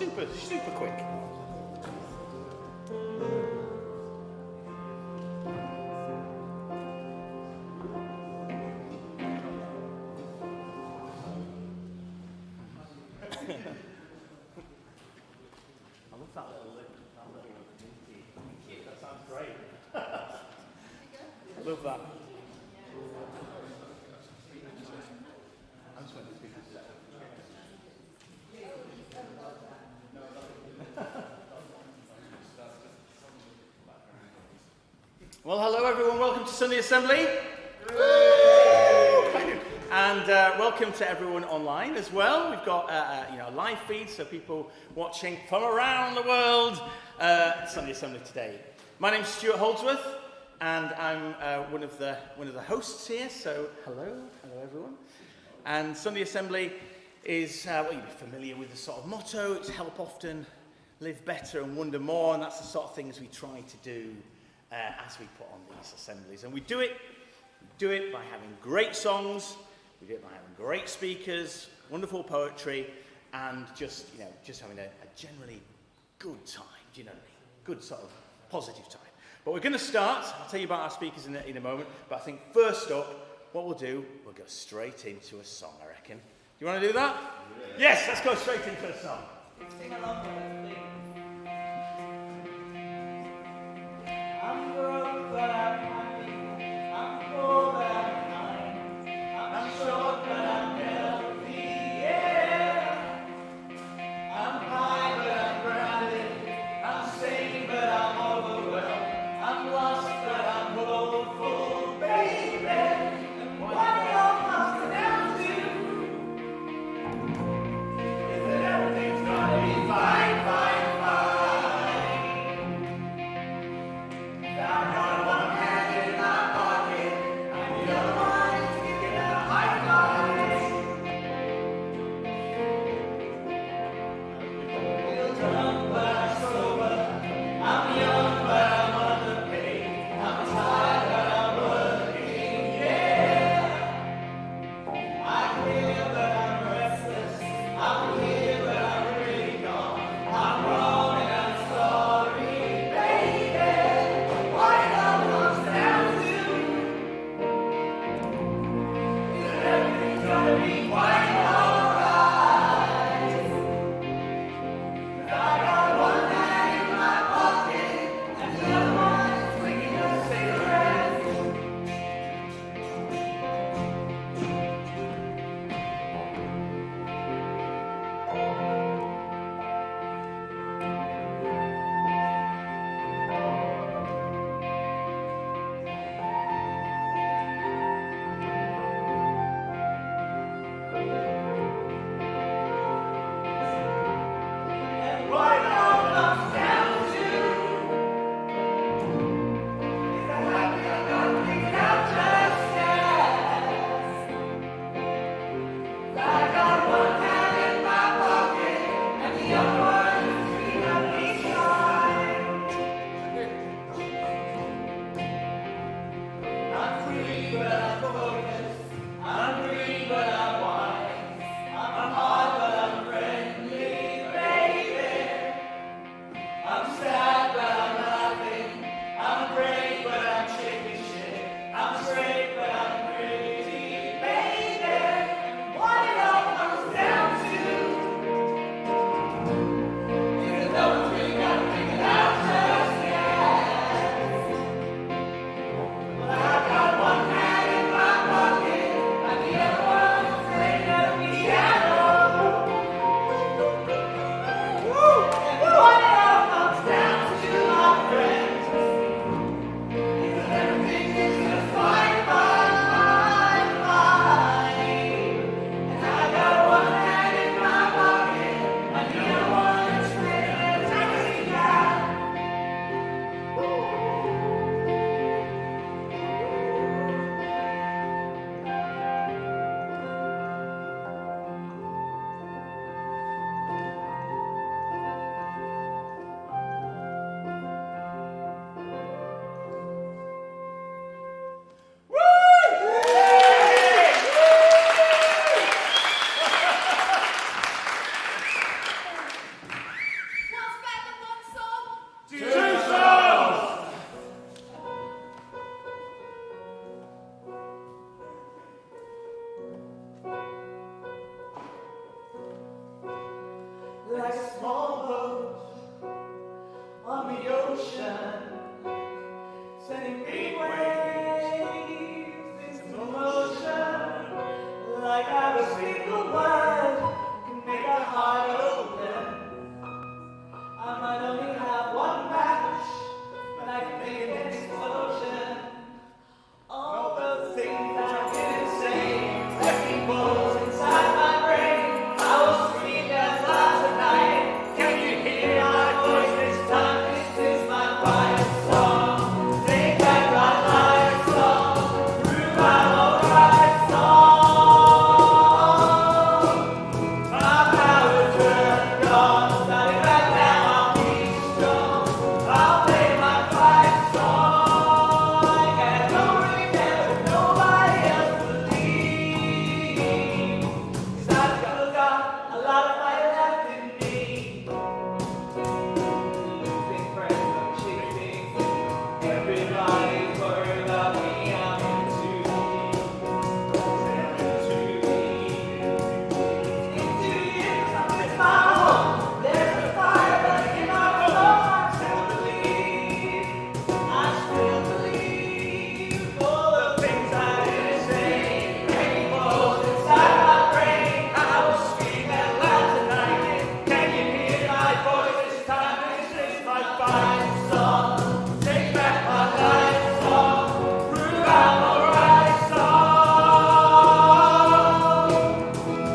super quick. Love that. Well, hello everyone. Welcome to Sunday Assembly. And welcome to everyone online as well. We've got a live feed, so people watching from around the world at Sunday Assembly today. My name's Stuart Holdsworth. And I'm one of the hosts here, so hello everyone. And Sunday Assembly is, well, you'll be familiar with the sort of motto, it's help often, live better and wonder more, and that's the sort of things we try to do as we put on these assemblies. And we do it by having great songs, we do it by having great speakers, wonderful poetry, and just having a generally good time, do you know what I mean? Good sort of positive time. But we're going to start. I'll tell you about our speakers in a moment. But I think first up, what we'll do, we'll go straight into a song, I reckon. Do you want to do that? Yeah. Yes, let's go straight into a song. Sing along with us, please. I'm broke, but I'm happy. I'm poor, but I'm kind. I'm short, but I'm healthy. Yeah. I'm high, but I'm grounded. I'm sane, but I'm overwhelmed. I'm lost, but I'm hopeful, baby. And what it all comes down to is that everything's gonna be fine, fine, fine. I've got one hand in my pocket, and the other one is giving out high fives. I feel drunk, but I'm sober. I'm young, but I'm I'm tired, but I'm working, yeah. I'm here, but I'm restless. I'm here, but I'm really gone. I'm wrong and I'm sorry, baby. Why ocean, sending big waves into motion, like how a single word can make a heart open. I might only have one match, but I can make an explosion. All the things that I didn't say, wrecking balls inside my brain. I will scream as loud tonight. Can you hear my voice this time? This is my fire song. Take back my life song. Through my well-organised song. My power turned on. Starting right now, I'll be strong. I'll play my fire song. And don't really care what nobody else believes. 'Cause I've still got a lot of fire left in me. Losing friends, I'm chasing. Everybody's worried about me. I'm into you. It's my home. There's a fire burning in my soul. I still believe. I still believe. All the things I didn't say. Breaking balls inside my brain. I will scream out loud tonight. Can you hear my voice this time? This is my fire song. Take back my life song. Prove I'm alright song.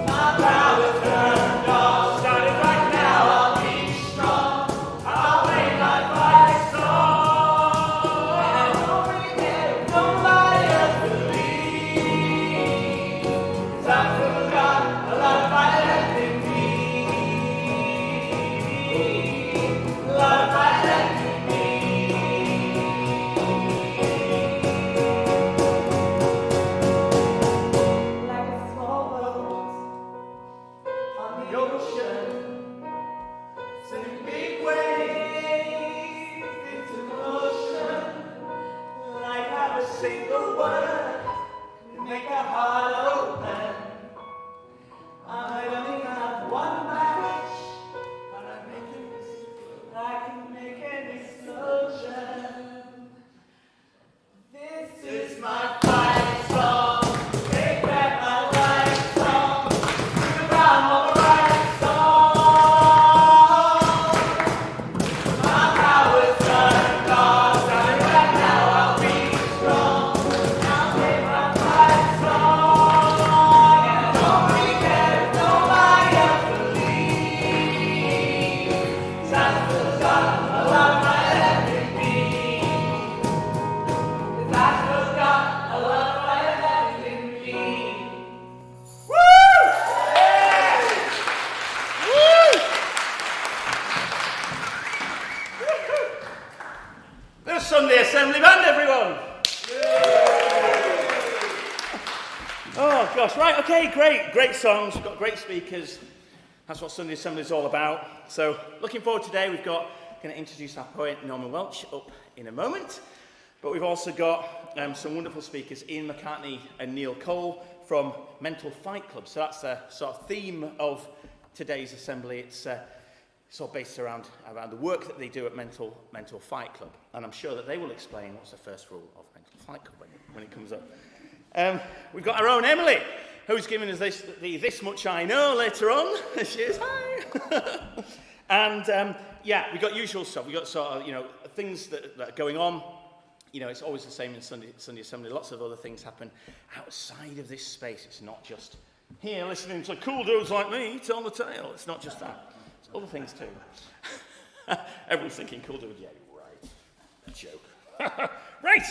My power turned on. Starting right now, I'll be strong. I'll play my fire song. And I don't really care if nobody else believes. 'Cause I've still got a lot of fire left in me. A lot of fire left in me. Like a small boat on the ocean, sending big waves into motion, like how a single word can make a heart open. I might only have one match, but I can make an explosion. This is my fire song. Take back my life song. Prove I'm alright song. My power turned on. Starting right now, I'll be strong. I'll play my fire song. And I don't really care if nobody else believes. 'Cause I've still got a lot of fire left in me. 'Cause I've still got a lot of fire left in me. Woo! Woo! There's Sunday Assembly Band, everyone. Oh gosh, right, okay, great songs, we've got great speakers. That's what Sunday Assembly is all about. So, looking forward today, we've got, going to introduce our poet Norman Welch up in a moment. But we've also got some wonderful speakers, Ian McCartney and Neil Cole from Mental Fight Club. So that's the sort of theme of today's assembly. It's all based around the work that they do at Mental Fight Club. And I'm sure that they will explain what's the first rule of Mental Fight Club when it comes up. We've got our own Emily, who's giving us this much I know later on. She is, hi. And yeah, we've got usual stuff. We've got sort of, things that are going on. It's always the same in Sunday Assembly. Lots of other things happen outside of this space. It's not just here listening to cool dudes like me tell the tale. It's not just that. It's other things too. Everyone's thinking cool dude. Yeah, right. A joke. Right.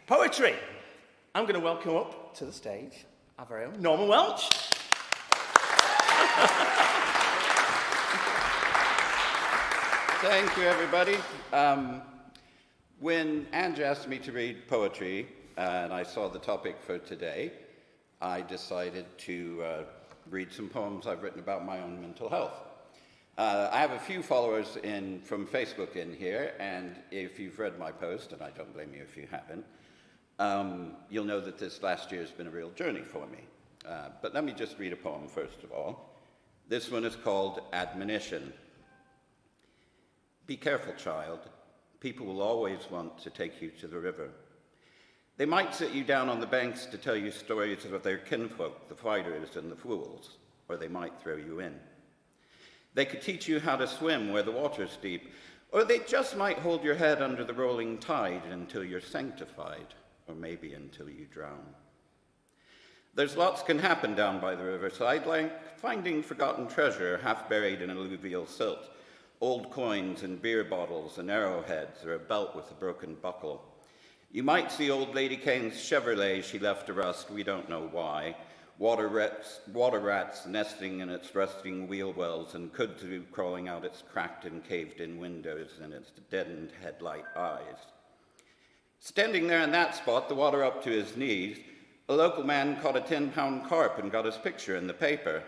Poetry. I'm going to welcome up to the stage our very own Norman Welch. Thank you, everybody. When Andrew asked me to read poetry, and I saw the topic for today, I decided to read some poems I've written about my own mental health. I have a few followers from Facebook in here, and if you've read my post, and I don't blame you if you haven't, you'll know that this last year has been a real journey for me. But let me just read a poem first of all. This one is called Admonition. Be careful, child. People will always want to take you to the river. They might sit you down on the banks to tell you stories of their kinfolk, the fighters and the fools, or they might throw you in. They could teach you how to swim where the water's deep, or they just might hold your head under the rolling tide until you're sanctified, or maybe until you drown. There's lots can happen down by the riverside, like finding forgotten treasure half buried in alluvial silt, old coins and beer bottles and arrowheads, or a belt with a broken buckle. You might see old Lady Kane's Chevrolet she left to rust, we don't know why. Water rats nesting in its rusting wheel wells, and kudzu crawling out its cracked and caved-in windows and its deadened headlight eyes. Standing there in that spot, the water up to his knees, a local man caught a 10-pound carp and got his picture in the paper.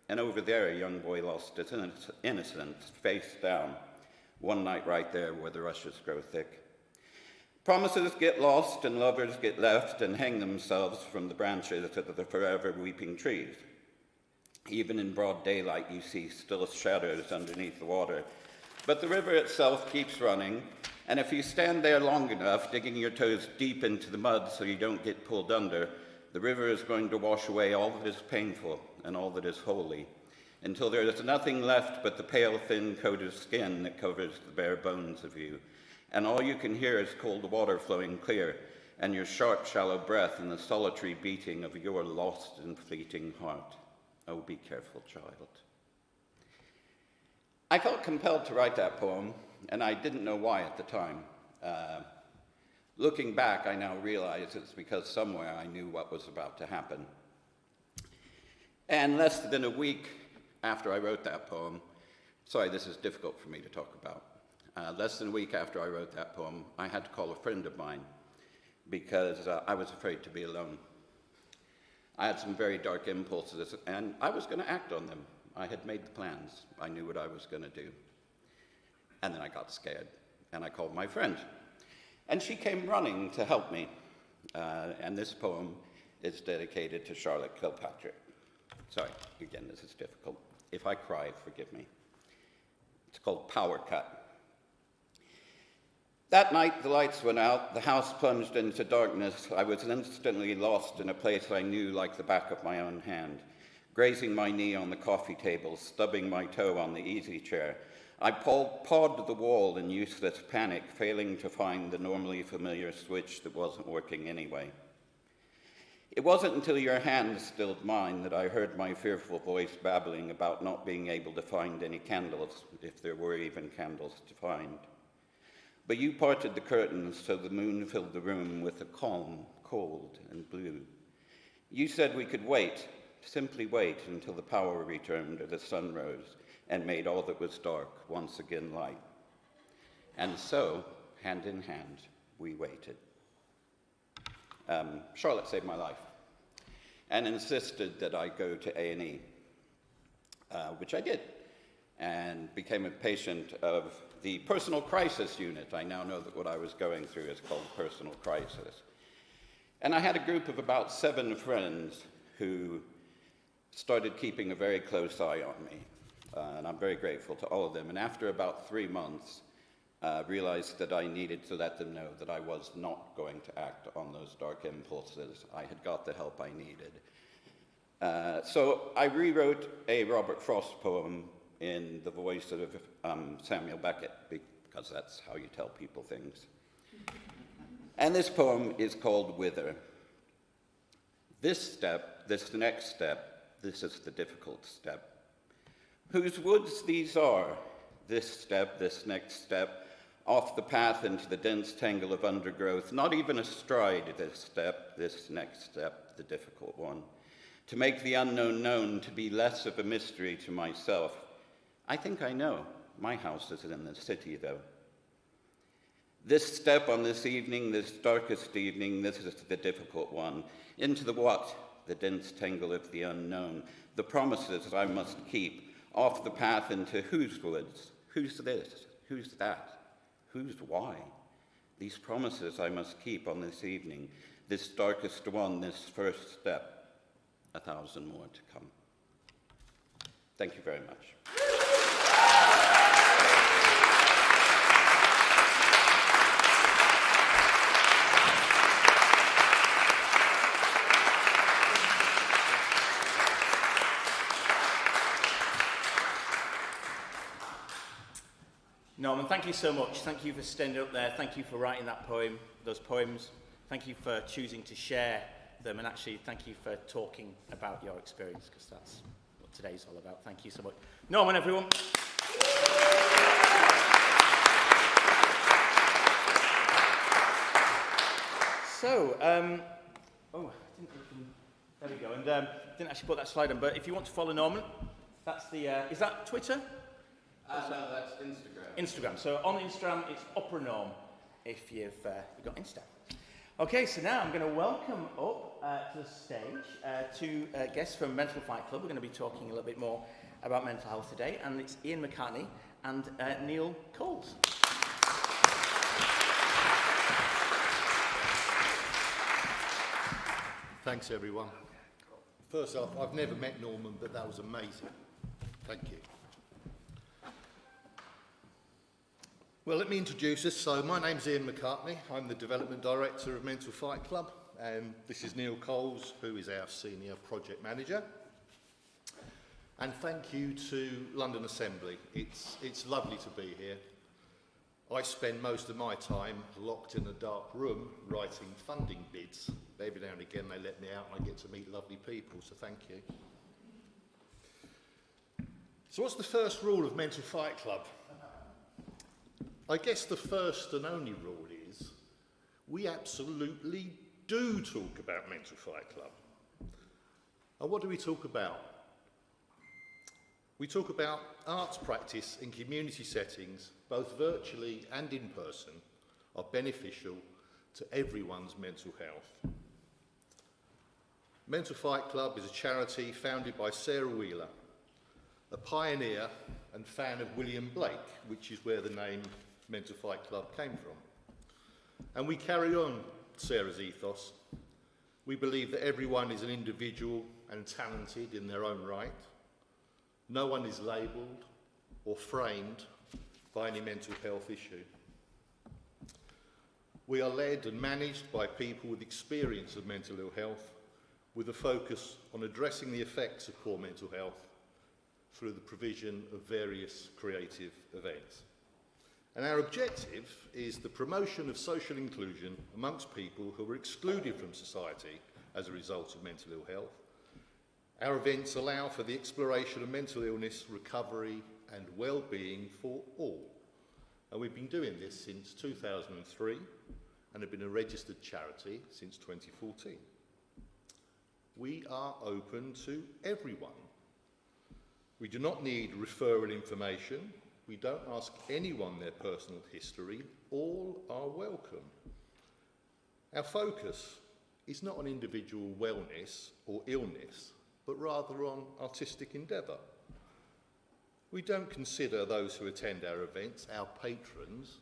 And over there, a young boy lost his innocence, face down, one night right there where the rushes grow thick. Promises get lost and lovers get left and hang themselves from the branches of the forever weeping trees. Even in broad daylight, you see still shadows underneath the water. But the river itself keeps running, and if you stand there long enough, digging your toes deep into the mud so you don't get pulled under, the river is going to wash away all that is painful and all that is holy, until there is nothing left but the pale, thin coat of skin that covers the bare bones of you. And all you can hear is cold water flowing clear, and your sharp, shallow breath and the solitary beating of your lost and fleeting heart. Oh, be careful, child. I felt compelled to write that poem, and I didn't know why at the time. Looking back, I now realize it's because somewhere I knew what was about to happen. And less than a week after I wrote that poem, sorry, this is difficult for me to talk about. Less than a week after I wrote that poem, I had to call a friend of mine because I was afraid to be alone. I had some very dark impulses, and I was going to act on them. I had made the plans. I knew what I was going to do. And then I got scared, and I called my friend. And she came running to help me. And this poem is dedicated to Charlotte Kilpatrick. Sorry, again, this is difficult. If I cry, forgive me. It's called Power Cut. That night, the lights went out, the house plunged into darkness. I was instantly lost in a place I knew like the back of my own hand, grazing my knee on the coffee table, stubbing my toe on the easy chair. I pawed the wall in useless panic, failing to find the normally familiar switch that wasn't working anyway. It wasn't until your hand stilled mine that I heard my fearful voice babbling about not being able to find any candles, if there were even candles to find. But you parted the curtains so the moon filled the room with a calm, cold, and blue. You said we could wait, simply wait until the power returned or the sun rose and made all that was dark once again light. And so, hand in hand, we waited. Charlotte saved my life and insisted that I go to A&E, which I did, and became a patient of the personal crisis unit. I now know that what I was going through is called personal crisis. And I had a group of about 7 friends who started keeping a very close eye on me. And I'm very grateful to all of them. And after about 3 months, realized that I needed to let them know that I was not going to act on those dark impulses. I had got the help I needed. So I rewrote a Robert Frost poem in the voice of Samuel Beckett, because that's how you tell people things. And this poem is called Wither. This step, this next step, this is the difficult step. Whose woods these are, this step, this next step, off the path into the dense tangle of undergrowth, not even astride this step, this next step, the difficult one. To make the unknown known, to be less of a mystery to myself. I think I know. My house is in the city, though. This step on this evening, this darkest evening, this is the difficult one. Into the what? The dense tangle of the unknown. The promises I must keep. Off the path into whose woods? Who's this? Who's that? Whose why? These promises I must keep on this evening. This darkest one, this first step. 1,000 more to come. Thank you very much. Norman, thank you so much. Thank you for standing up there. Thank you for writing those poems. Thank you for choosing to share them, and actually thank you for talking about your experience, because that's what today's all about. Thank you so much. Norman, everyone. So, there we go, and didn't actually put that slide on, but if you want to follow Norman, that's the, is that Twitter? No, that's Instagram. Instagram. So on Instagram, it's Opera Norm, if you've got Insta. Okay, so now I'm going to welcome up to the stage two guests from Mental Fight Club. We're going to be talking a little bit more about mental health today, and it's Ian McCartney and Neil Coles. Thanks, everyone. First off, I've never met Norman, but that was amazing. Thank you. Well, let me introduce us. So my name's Ian McCartney. I'm the Development Director of Mental Fight Club, and this is Neil Coles, who is our Senior Project Manager. And thank you to London Assembly. It's lovely to be here. I spend most of my time locked in a dark room writing funding bids. Every now and again they let me out and I get to meet lovely people, so thank you. So what's the first rule of Mental Fight Club? I guess the first and only rule is we absolutely do talk about Mental Fight Club. And what do we talk about? We talk about arts practice in community settings, both virtually and in person, are beneficial to everyone's mental health. Mental Fight Club is a charity founded by Sarah Wheeler, a pioneer and fan of William Blake, which is where the name Mental Fight Club came from. And we carry on Sarah's ethos. We believe that everyone is an individual and talented in their own right. No one is labelled or framed by any mental health issue. We are led and managed by people with experience of mental ill health, with a focus on addressing the effects of poor mental health through the provision of various creative events. And our objective is the promotion of social inclusion amongst people who are excluded from society as a result of mental ill health. Our events allow for the exploration of mental illness, recovery and well-being for all. And we've been doing this since 2003 and have been a registered charity since 2014. We are open to everyone. We do not need referral information. We don't ask anyone their personal history. All are welcome. Our focus is not on individual wellness or illness, but rather on artistic endeavour. We don't consider those who attend our events, our patrons,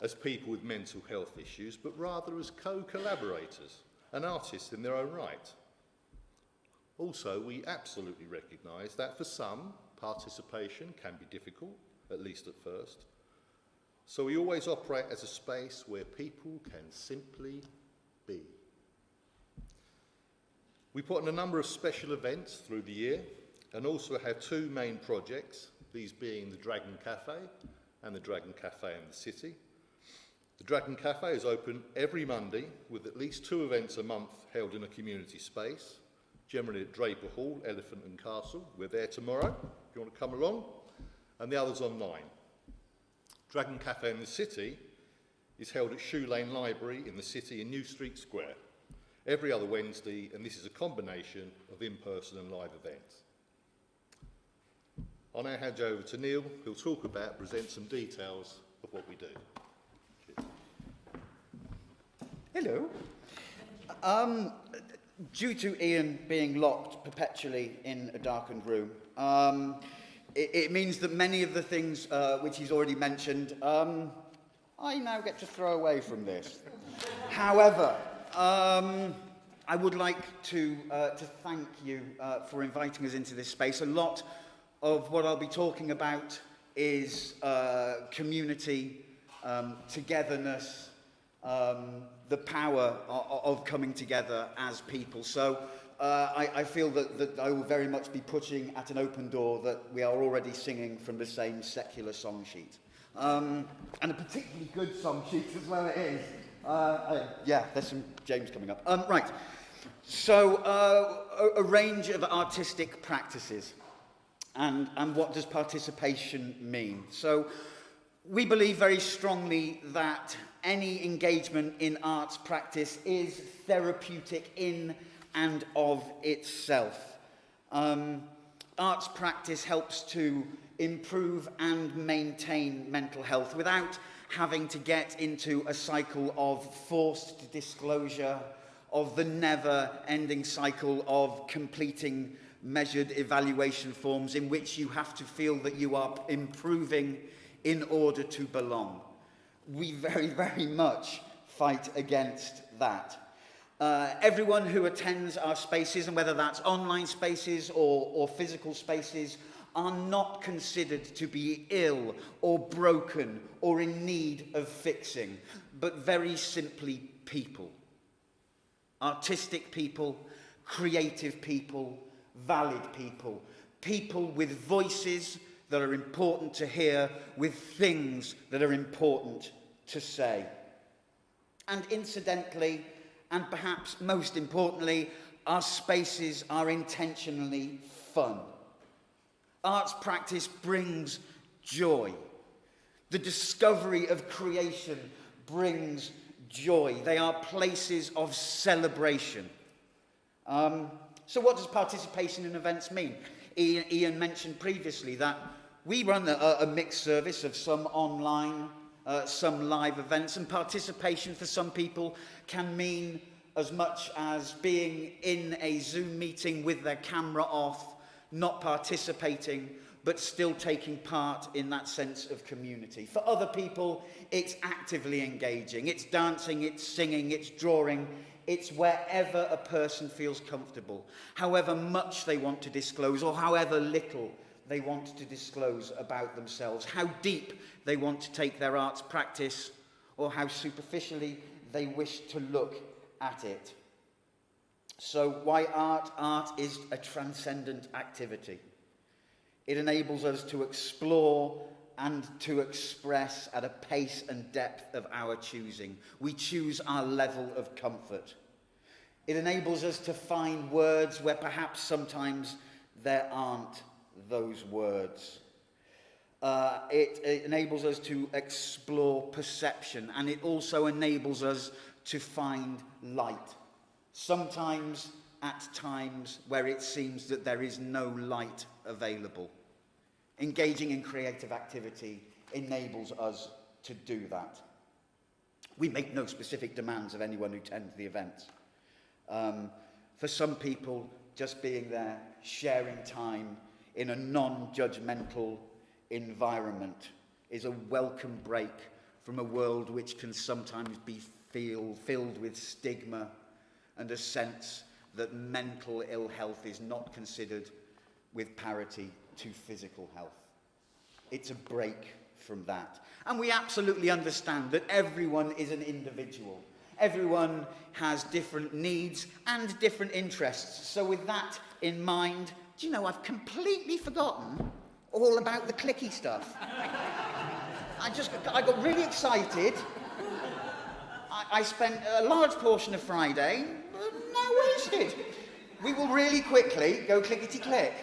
as people with mental health issues, but rather as co-collaborators and artists in their own right. Also, we absolutely recognise that for some, participation can be difficult, at least at first. So we always operate as a space where people can simply be. We put on a number of special events through the year and also have two main projects, these being the Dragon Cafe and the Dragon Cafe in the City. The Dragon Cafe is open every Monday with at least 2 events a month held in a community space, generally at Draper Hall, Elephant and Castle. We're there tomorrow if you want to come along, and the others online. Dragon Cafe in the City is held at Shoe Lane Library in the City in New Street Square every other Wednesday, and this is a combination of in-person and live events. I'll now hand you over to Neil, who'll talk about, present some details of what we do. Hello. Due to Ian being locked perpetually in a darkened room, it means that many of the things which he's already mentioned, I now get to throw away from this. However, I would like to thank you for inviting us into this space. A lot of what I'll be talking about is community, togetherness, the power of coming together as people. So I feel that I will very much be pushing at an open door that we are already singing from the same secular song sheet. And a particularly good song sheet as well it is. Yeah, there's some James coming up. Right, so a range of artistic practices. And what does participation mean? So we believe very strongly that any engagement in arts practice is therapeutic in and of itself. Arts practice helps to improve and maintain mental health without having to get into a cycle of forced disclosure, of the never-ending cycle of completing measured evaluation forms in which you have to feel that you are improving in order to belong. We very, very much fight against that. Everyone who attends our spaces, and whether that's online spaces or physical spaces, are not considered to be ill or broken or in need of fixing, but very simply people. Artistic people, creative people, valid people. People with voices that are important to hear, with things that are important to say. And incidentally, and perhaps most importantly, our spaces are intentionally fun. Arts practice brings joy. The discovery of creation brings joy. They are places of celebration. So what does participation in events mean? Ian mentioned previously that we run a mixed service of some online, some live events, and participation for some people can mean as much as being in a Zoom meeting with their camera off, not participating, but still taking part in that sense of community. For other people, it's actively engaging. It's dancing, it's singing, it's drawing. It's wherever a person feels comfortable, however much they want to disclose or however little they want to disclose about themselves, how deep they want to take their arts practice, or how superficially they wish to look at it. So why art? Art is a transcendent activity. It enables us to explore and to express at a pace and depth of our choosing. We choose our level of comfort. It enables us to find words where perhaps sometimes there aren't those words. It enables us to explore perception, and it also enables us to find light. Sometimes at times where it seems that there is no light available. Engaging in creative activity enables us to do that. We make no specific demands of anyone who attends the events. For some people, just being there, sharing time in a non-judgmental environment is a welcome break from a world which can sometimes be filled with stigma and a sense that mental ill health is not considered with parity to physical health. It's a break from that. And we absolutely understand that everyone is an individual. Everyone has different needs and different interests. So with that in mind, do you know, I've completely forgotten all about the clicky stuff. I got really excited. I spent a large portion of Friday, now wasted. We will really quickly go clickety-click.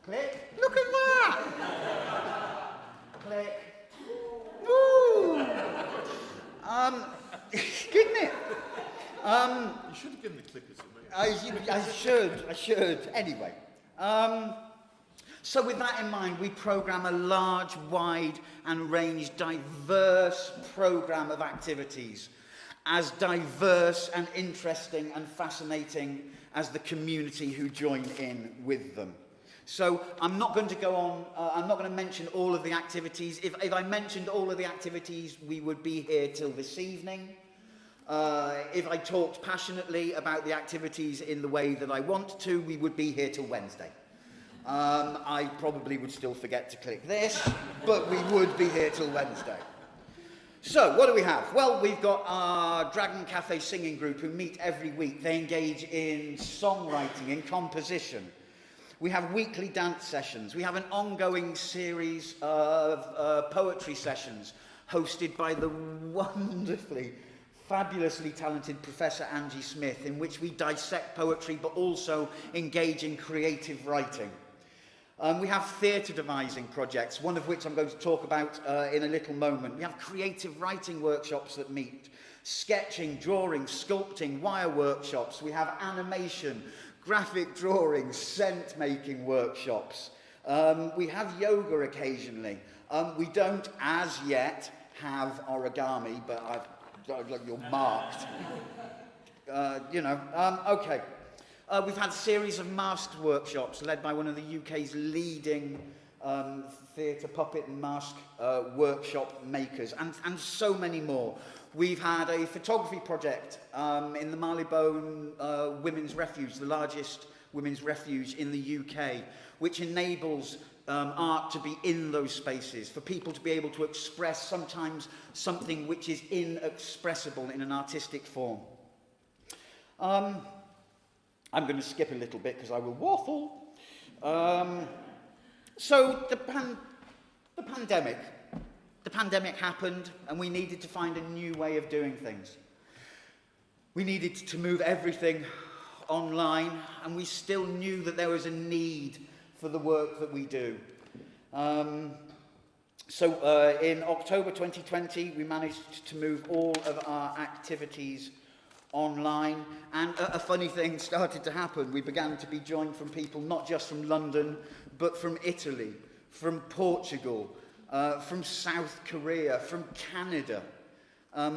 Click. Look at that. Click. Woo. Isn't it? You should have given the clickers to me. I should. Anyway. So with that in mind, we programme a large, wide and range, diverse programme of activities, as diverse and interesting and fascinating as the community who join in with them. So I'm not going to go on, I'm not going to mention all of the activities. If I mentioned all of the activities, we would be here till this evening. If I talked passionately about the activities in the way that I want to, we would be here till Wednesday. I probably would still forget to click this, but we would be here till Wednesday. So, what do we have? Well, we've got our Dragon Cafe singing group who meet every week. They engage in songwriting, in composition. We have weekly dance sessions. We have an ongoing series of poetry sessions hosted by the wonderfully, fabulously talented Professor Angie Smith, in which we dissect poetry but also engage in creative writing. We have theatre devising projects, one of which I'm going to talk about in a little moment. We have creative writing workshops that meet, sketching, drawing, sculpting, wire workshops. We have animation, graphic drawing, scent making workshops. We have yoga occasionally. We don't as yet have origami, but you're marked. Okay. We've had a series of masked workshops led by one of the UK's leading theatre puppet and mask workshop makers, and so many more. We've had a photography project in the Marylebone Women's Refuge, the largest women's refuge in the UK, which enables art to be in those spaces, for people to be able to express sometimes something which is inexpressible in an artistic form. I'm going to skip a little bit because I will waffle. So the pandemic happened, and we needed to find a new way of doing things. We needed to move everything online, and we still knew that there was a need for the work that we do. So in October 2020, we managed to move all of our activities online, and a funny thing started to happen. We began to be joined from people not just from London, but from Italy, from Portugal, from South Korea, from Canada.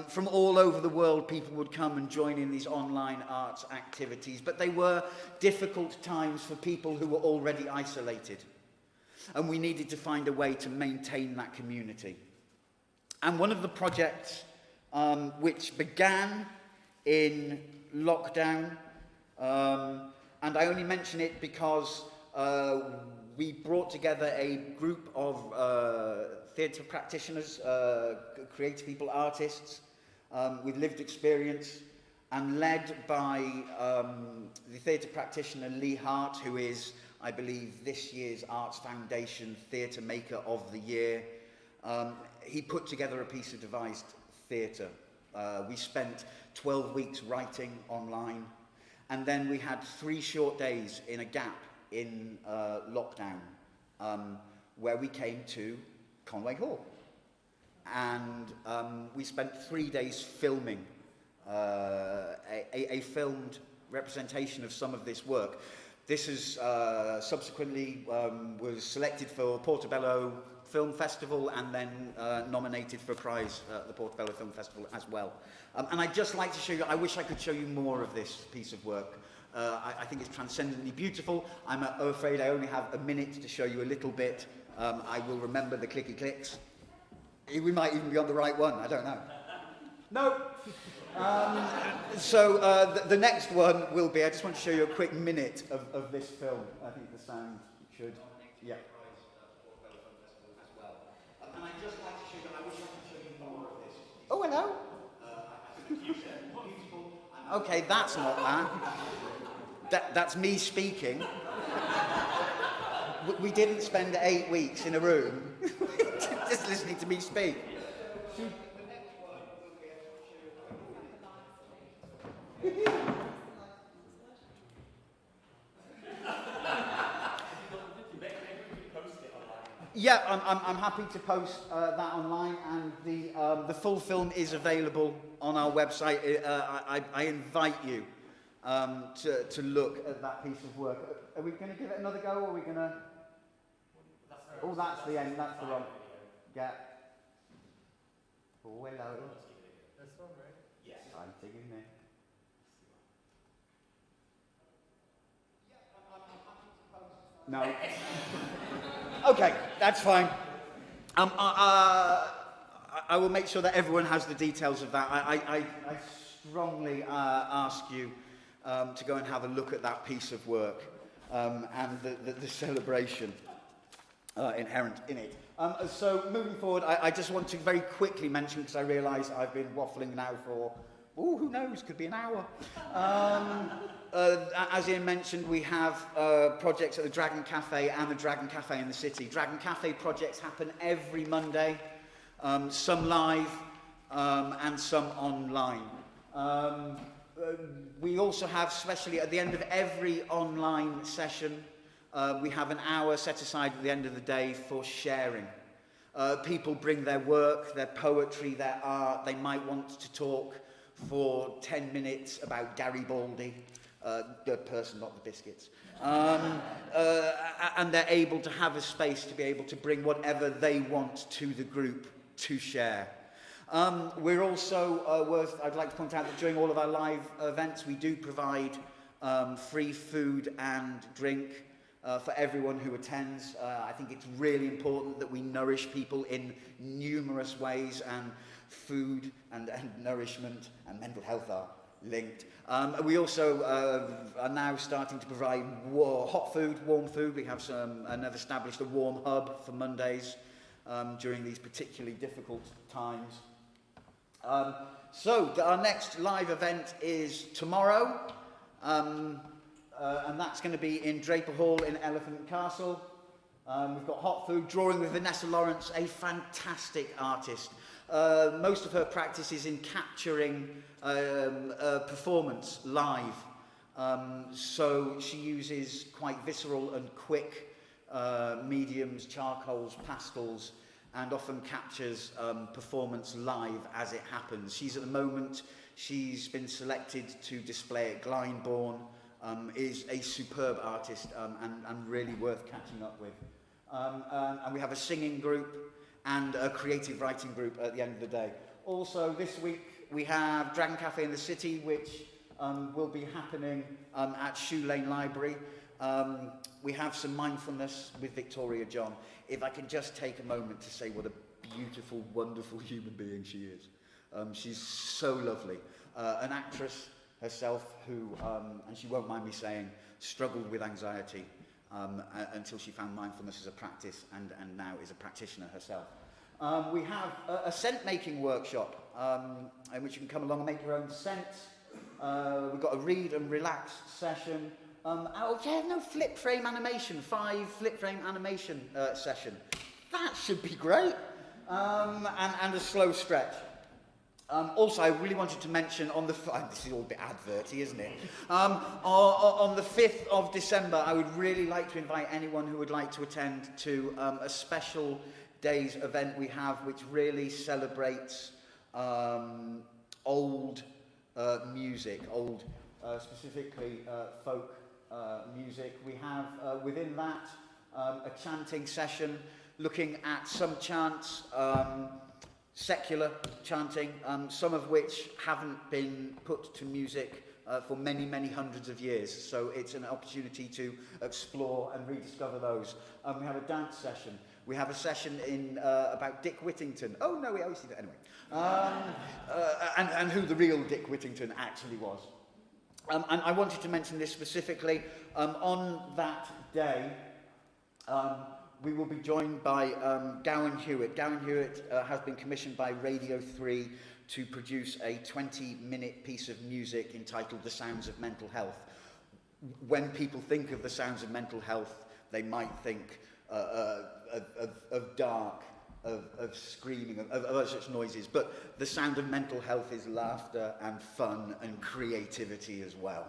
From all over the world, people would come and join in these online arts activities, but they were difficult times for people who were already isolated, and we needed to find a way to maintain that community. And one of the projects which began in lockdown, and I only mention it because we brought together a group of theatre practitioners, creative people, artists, with lived experience, and led by the theatre practitioner Lee Hart, who is, I believe, this year's Arts Foundation Theatre Maker of the Year. He put together a piece of devised theatre. We spent 12 weeks writing online, and then we had 3 short days in a gap in lockdown, where we came to Conway Hall, and we spent 3 days filming a filmed representation of some of this work. This is subsequently was selected for Portobello Film Festival, and then nominated for a prize at the Portobello Film Festival as well. And I'd just like to show you, I wish I could show you more of this piece of work. I think it's transcendently beautiful. I'm afraid I only have a minute to show you a little bit. I will remember the clicky clicks. We might even be on the right one, I don't know. No. So the next one will be, I just want to show you a quick minute of this film. I think the sound should, yeah. And I'd just like to show you, I wish I could show you more of this. Oh, hello. Okay, that's not that. That's me speaking. We didn't spend 8 weeks in a room just listening to me speak. Yeah, I'm happy to post that online, and the full film is available on our website. I invite you to look at that piece of work. Are we going to give it another go, or are we going to... Oh, that's the end, that's the wrong... Yeah. Oh, hello. This one, right? Yes. I'm taking it. No. Okay, that's fine. I will make sure that everyone has the details of that. I strongly ask you to go and have a look at that piece of work and the celebration inherent in it. So moving forward, I just want to very quickly mention, because I realise I've been waffling now for Oh, who knows? Could be an hour. As Ian mentioned, we have projects at the Dragon Cafe and the Dragon Cafe in the city. Dragon Cafe projects happen every Monday, some live and some online. We also have, especially at the end of every online session, we have an hour set aside at the end of the day for sharing. People bring their work, their poetry, their art. They might want to talk for 10 minutes about Garibaldi, the person, not the biscuits. And they're able to have a space to be able to bring whatever they want to the group to share. We're also, I'd like to point out that during all of our live events, we do provide free food and drink for everyone who attends. I think it's really important that we nourish people in numerous ways, and food and nourishment and mental health are linked. We also are now starting to provide hot food, warm food. We have and have established a warm hub for Mondays during these particularly difficult times. So our next live event is tomorrow, and that's going to be in Draper Hall in Elephant and Castle. We've got hot food, drawing with Vanessa Lawrence, a fantastic artist. Most of her practice is in capturing performance live. So she uses quite visceral and quick mediums, charcoals, pastels, and often captures performance live as it happens. She's at the moment, she's been selected to display at Glyndebourne, is a superb artist and really worth catching up with. And we have a singing group and a creative writing group at the end of the day. Also this week we have Dragon Cafe in the city, which will be happening at Shoe Lane Library. We have some mindfulness with Victoria John. If I can just take a moment to say what a beautiful, wonderful human being she is. She's so lovely. An actress herself who, and she won't mind me saying, struggled with anxiety until she found mindfulness as a practice and now is a practitioner herself. We have a scent making workshop in which you can come along and make your own scents. We've got a read and relax session. Oh yeah, no, flip frame animation, 5 flip frame animation session. That should be great. And a slow stretch. Also, I really wanted to mention on the, this is all a bit adverty, isn't it? On the 5th of December, I would really like to invite anyone who would like to attend to a special day's event we have, which really celebrates old music, specifically folk music. We have within that a chanting session looking at some chants, secular chanting, some of which haven't been put to music for many, many hundreds of years. So it's an opportunity to explore and rediscover those. We have a dance session. We have a session in about Dick Whittington. Oh no, we always see that anyway. And who the real Dick Whittington actually was. And I wanted to mention this specifically. On that day, we will be joined by Gowan Hewitt. Gowan Hewitt has been commissioned by Radio 3 to produce a 20-minute piece of music entitled The Sounds of Mental Health. When people think of the sounds of mental health, they might think of dark, of screaming, of other such noises. But the sound of mental health is laughter and fun and creativity as well.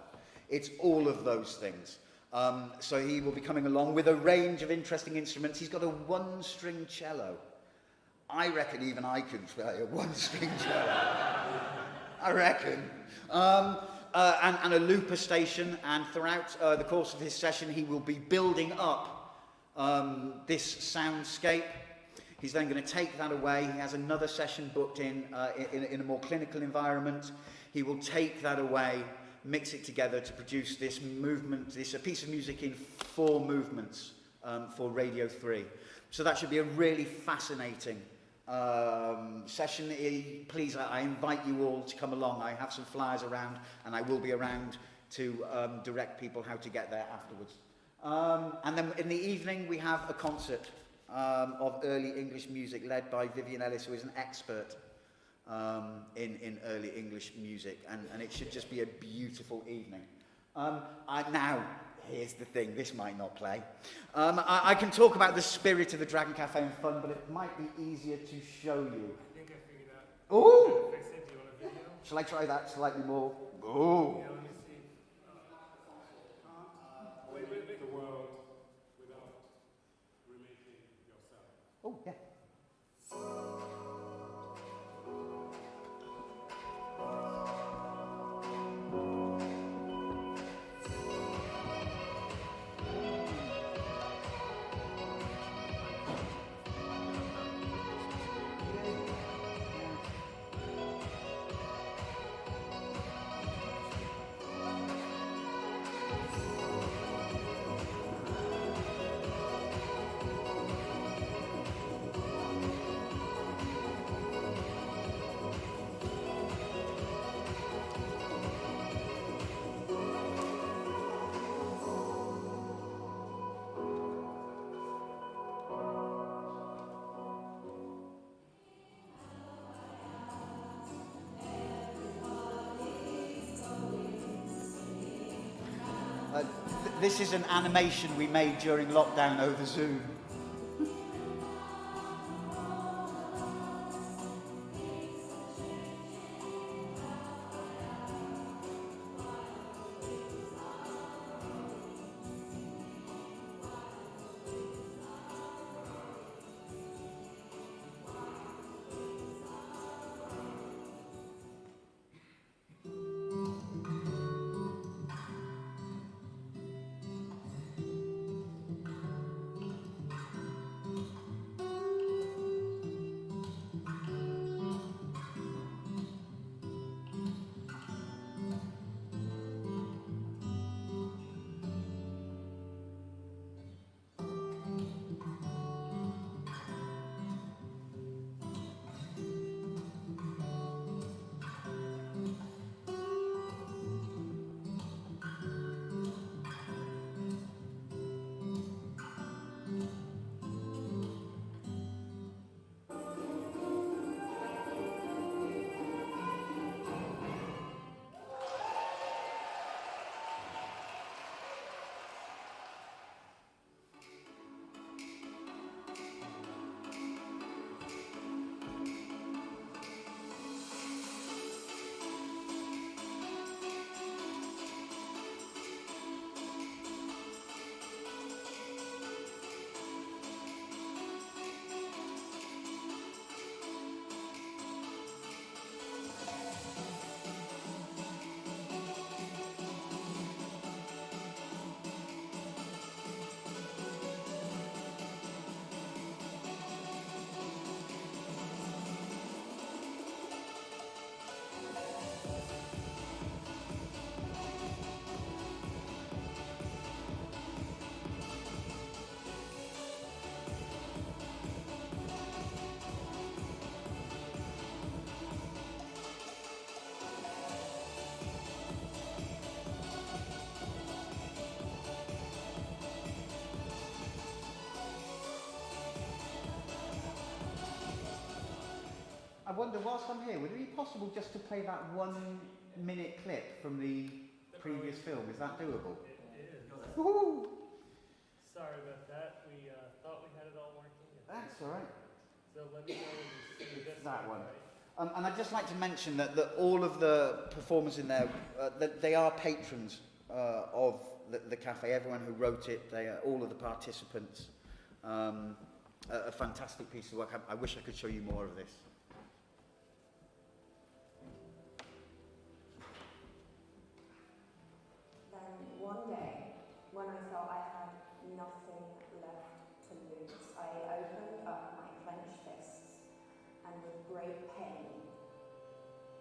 It's all of those things. So he will be coming along with a range of interesting instruments. He's got a 1-string cello. I reckon even I could play a 1-string cello. I reckon. And a looper station. And throughout the course of his session, he will be building up this soundscape. He's then going to take that away. He has another session booked in a more clinical environment. He will take that away, mix it together to produce this movement, a piece of music in 4 movements for Radio 3. So that should be a really fascinating session. Please, I invite you all to come along. I have some flyers around, and I will be around to direct people how to get there afterwards. And then in the evening, we have a concert of early English music led by Vivian Ellis, who is an expert in early English music, and it should just be a beautiful evening. Now, here's the thing, this might not play. I can talk about the spirit of the Dragon Cafe and fun, but it might be easier to show you. I think I figured out. Ooh! Fix it. Do you want a video? Shall I try that slightly more? Ooh! Yeah, let me see. Wait. The world without remaking yourself. Oh, yeah. This is an animation we made during lockdown over Zoom. I wonder, whilst I'm here, would it be possible just to play that 1 minute clip from the previous film? Is that doable? It is. Woohoo! Sorry about that. We thought we had it all working. That's all right. So let me know when you see this That one. Right? And I'd just like to mention that all of the performers in there, that they are patrons of the cafe. Everyone who wrote it, they are, all of the participants. A fantastic piece of work. I wish I could show you more of this. Then one day, when I felt I had nothing left to lose, I opened up my clenched fists and with great pain,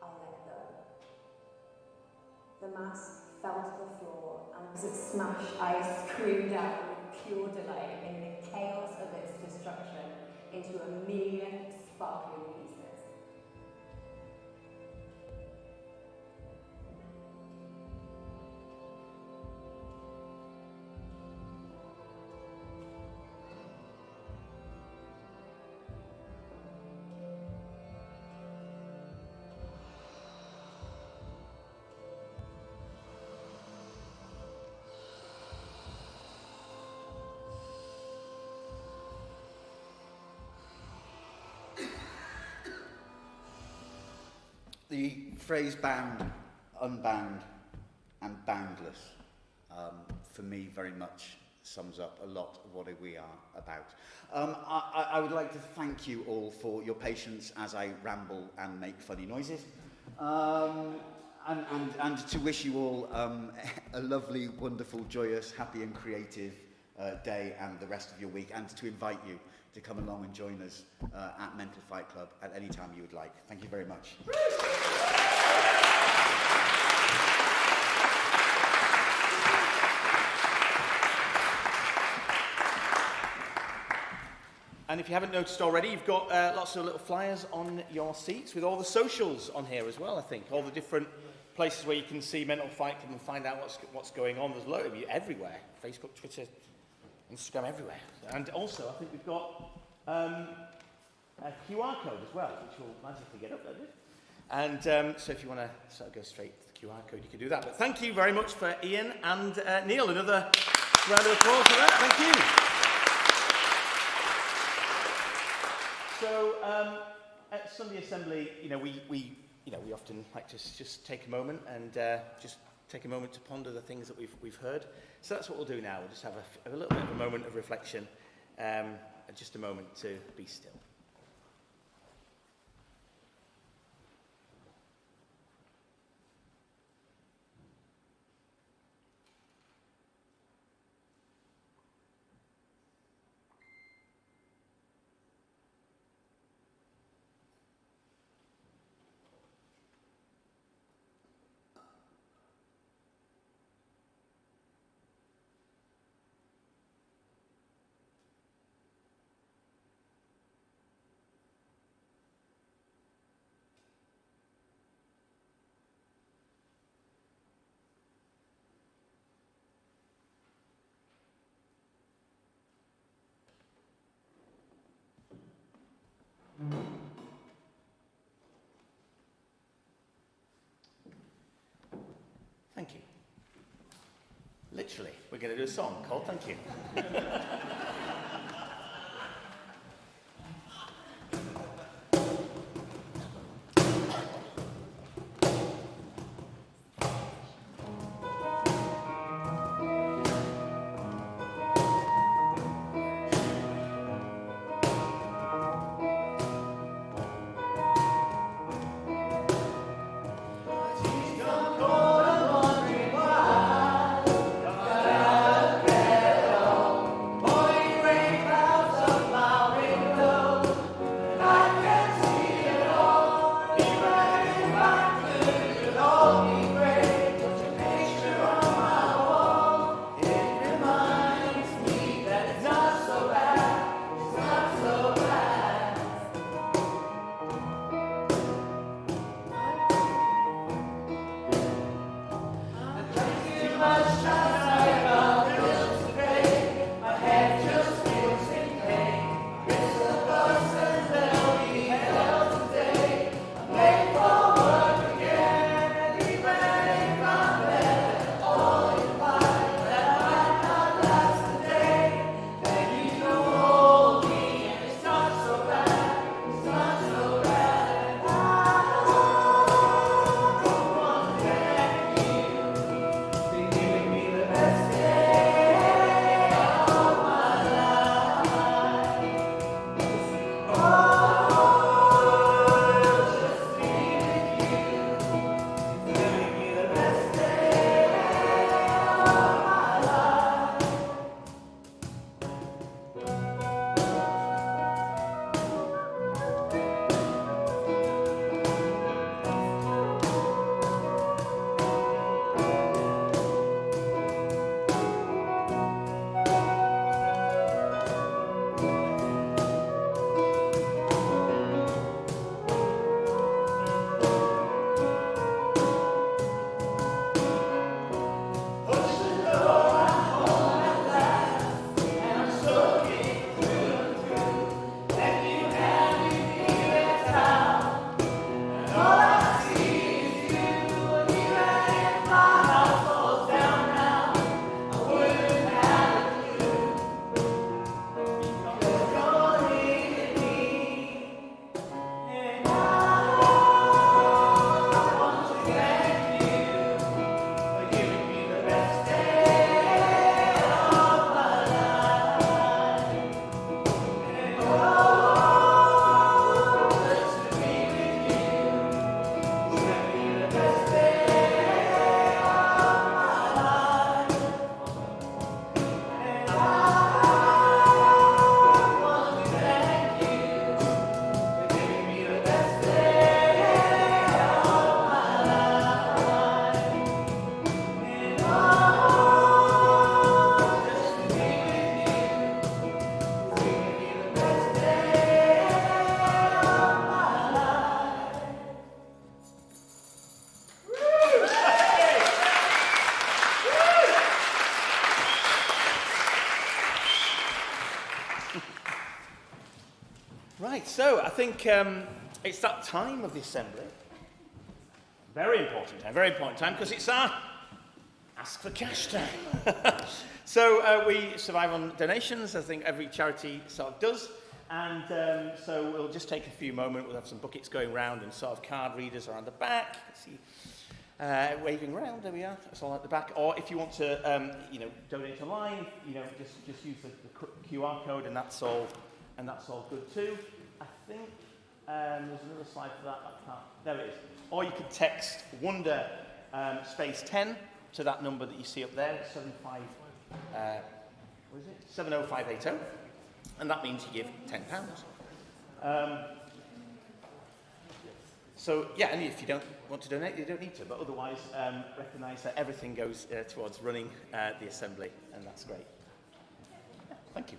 I let go. The mask fell to the floor, and as it smashed, I screamed out with pure delight in the chaos of its destruction into a million sparkling pieces. The phrase bound, unbound, and boundless, for me, very much sums up a lot of what we are about. I would like to thank you all for your patience as I ramble and make funny noises. And to wish you all a lovely, wonderful, joyous, happy and creative day and the rest of your week, and to invite you to come along and join us at Mental Fight Club at any time you would like. Thank you very much. And if you haven't noticed already, you've got lots of little flyers on your seats with all the socials on here as well, I think. All the different places where you can see Mental Fight Club and find out what's going on. There's a lot of you everywhere. Facebook, Twitter, Instagram, everywhere. And also, I think we've got a QR code as well, which will magically get uploaded. And so if you want to sort of go straight to the QR code, you can do that. But thank you very much for Ian and Neil. Another round of applause for that. Thank you. So at Sunday Assembly, we often like to just take a moment and just take a moment to ponder the things that we've heard. So that's what we'll do now. We'll just have a little bit of a moment of reflection, just a moment to be still. Thank you. Literally, we're going to do a song called Thank You. Boy, think it's that time of the assembly. Very important time, because it's our Ask for Cash time. So we survive on donations, I think every charity sort of does. And so we'll just take a few moments. We'll have some buckets going round and sort of card readers around the back. See, waving around, there we are. That's all at the back. Or if you want to, donate online, just use the QR code, and that's all good too. I think there's another slide for that. I can't. There it is. Or you could text Wonder space 10 to that number that you see up there, 70580, and that means you give £10. So yeah, and if you don't want to donate, you don't need to, but otherwise recognise that everything goes towards running the assembly, and that's great. Yeah, thank you.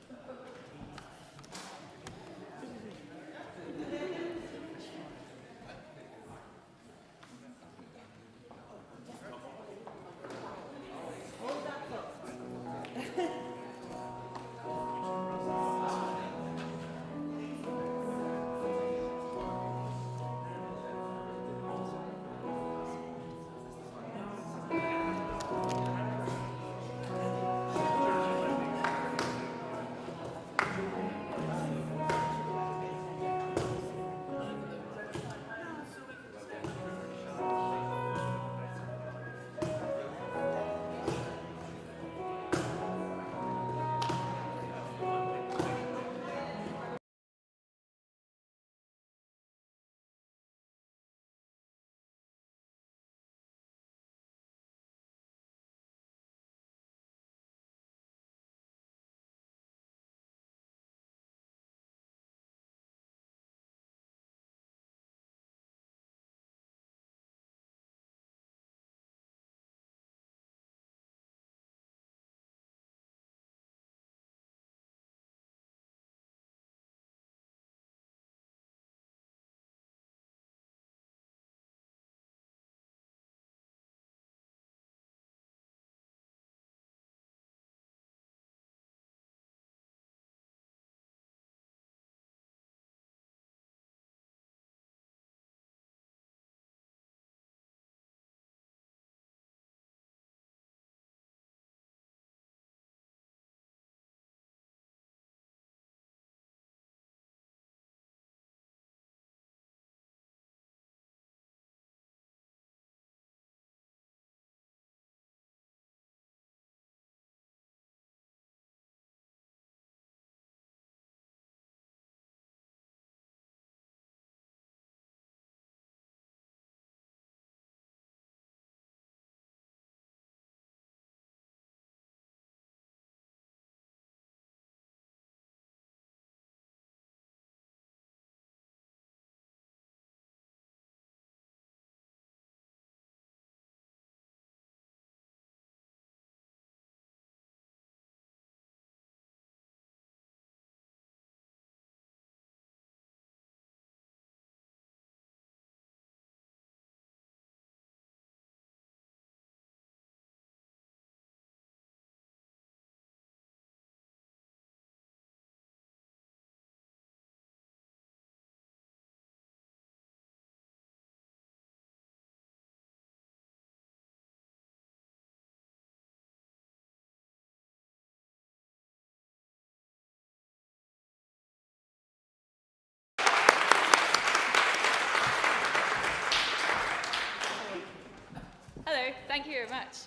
Hello, thank you very much.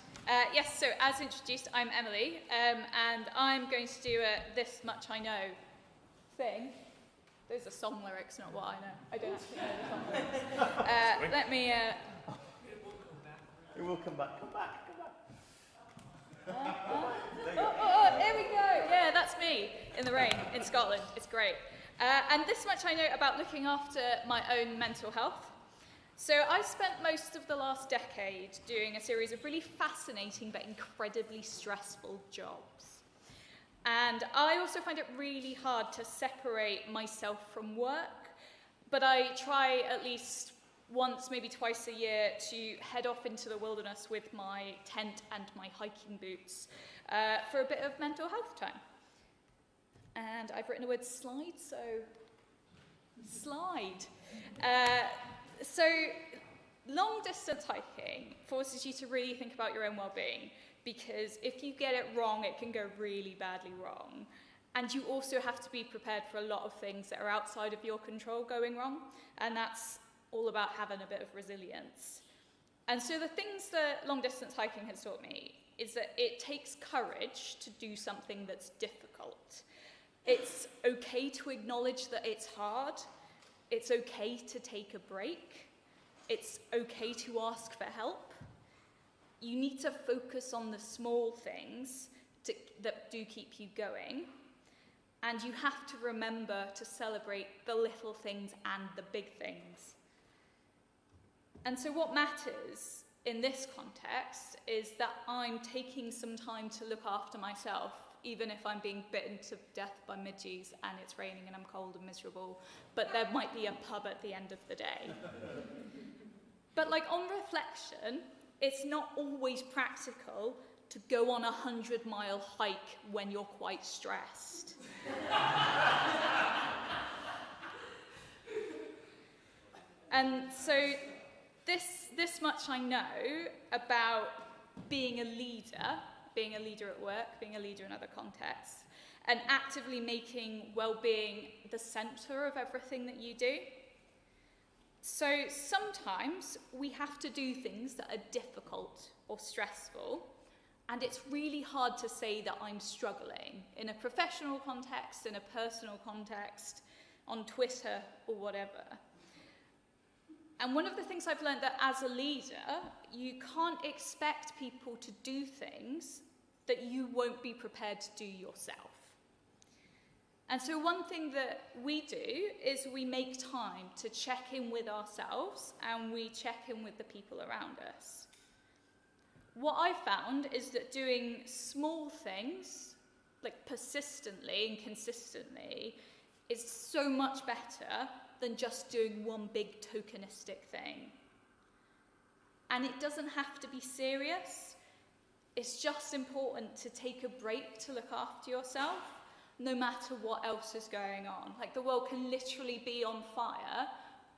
Yes, so as introduced, I'm Emily, and I'm going to do a This Much I Know thing. Those are song lyrics, not what I know. I don't actually know the song lyrics. Let me... It will come back. Come back. Here we go. Yeah, that's me in the rain in Scotland. It's great. And this much I know about looking after my own mental health. So I've spent most of the last decade doing a series of really fascinating but incredibly stressful jobs. And I also find it really hard to separate myself from work, but I try at least once, maybe twice a year, to head off into the wilderness with my tent and my hiking boots for a bit of mental health time. And I've written a word slide, so slide. So long distance hiking forces you to really think about your own well-being, because if you get it wrong, it can go really badly wrong. And you also have to be prepared for a lot of things that are outside of your control going wrong, and that's all about having a bit of resilience. And so the things that long distance hiking has taught me is that it takes courage to do something that's difficult. It's okay to acknowledge that it's hard. It's okay to take a break. It's okay to ask for help. You need to focus on the small things that do keep you going. And you have to remember to celebrate the little things and the big things. And so what matters in this context is that I'm taking some time to look after myself, even if I'm being bitten to death by midges and it's raining and I'm cold and miserable, but there might be a pub at the end of the day. But like on reflection, it's not always practical to go on a 100-mile hike when you're quite stressed. And so this much I know about being a leader at work, being a leader in other contexts, and actively making well-being the center of everything that you do. So sometimes we have to do things that are difficult or stressful, and it's really hard to say that I'm struggling in a professional context, in a personal context, on Twitter or whatever. And one of the things I've learned that as a leader, you can't expect people to do things that you won't be prepared to do yourself. And so one thing that we do is we make time to check in with ourselves and we check in with the people around us. What I found is that doing small things, like persistently and consistently, is so much better than just doing one big tokenistic thing. And it doesn't have to be serious. It's just important to take a break to look after yourself, no matter what else is going on. Like, the world can literally be on fire,